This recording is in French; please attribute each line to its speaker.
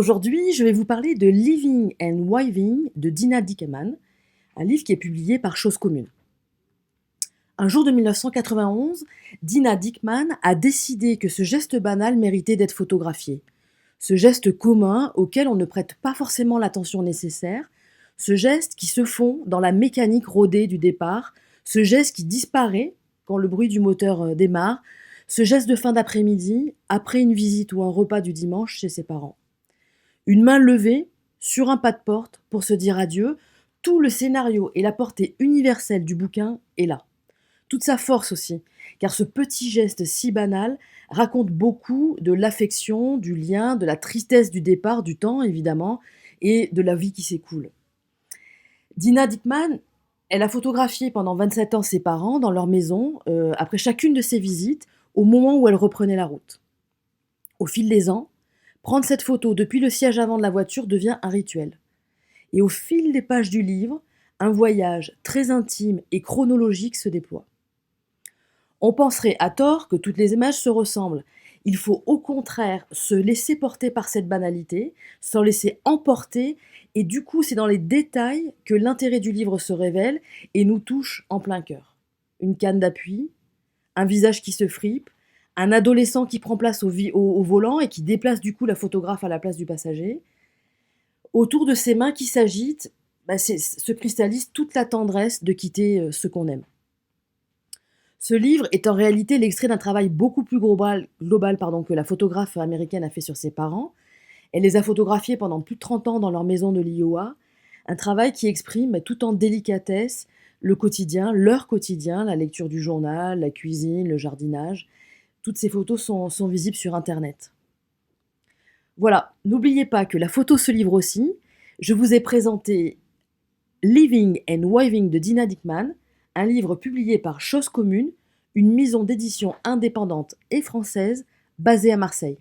Speaker 1: Aujourd'hui, je vais vous parler de Living and Wiving de Dina Dickman, un livre qui est publié par Chose Commune. Un jour de 1991, Dina Dickman a décidé que ce geste banal méritait d'être photographié. Ce geste commun auquel on ne prête pas forcément l'attention nécessaire, ce geste qui se fond dans la mécanique rodée du départ, ce geste qui disparaît quand le bruit du moteur démarre, ce geste de fin d'après-midi, après une visite ou un repas du dimanche chez ses parents. Une main levée sur un pas de porte pour se dire adieu, tout le scénario et la portée universelle du bouquin est là. Toute sa force aussi, car ce petit geste si banal raconte beaucoup de l'affection, du lien, de la tristesse du départ, du temps évidemment, et de la vie qui s'écoule. Dina Dickman, elle a photographié pendant 27 ans ses parents dans leur maison, après chacune de ses visites, au moment où elle reprenait la route. Au fil des ans, prendre cette photo depuis le siège avant de la voiture devient un rituel. Et au fil des pages du livre, un voyage très intime et chronologique se déploie. On penserait à tort que toutes les images se ressemblent. Il faut au contraire se laisser porter par cette banalité, s'en laisser emporter, et du coup c'est dans les détails que l'intérêt du livre se révèle et nous touche en plein cœur. Une canne d'appui, un visage qui se fripe, un adolescent qui prend place au volant et qui déplace du coup la photographe à la place du passager. Autour de ses mains qui s'agitent, se cristallise toute la tendresse de quitter ce qu'on aime. Ce livre est en réalité l'extrait d'un travail beaucoup plus global que la photographe américaine a fait sur ses parents. Elle les a photographiés pendant plus de 30 ans dans leur maison de l'Iowa. Un travail qui exprime tout en délicatesse le quotidien, leur quotidien, la lecture du journal, la cuisine, le jardinage. Toutes ces photos sont visibles sur Internet. Voilà, n'oubliez pas que la photo se livre aussi. Je vous ai présenté Living and Wiving de Dina Dickman, un livre publié par Chose Commune, une maison d'édition indépendante et française basée à Marseille.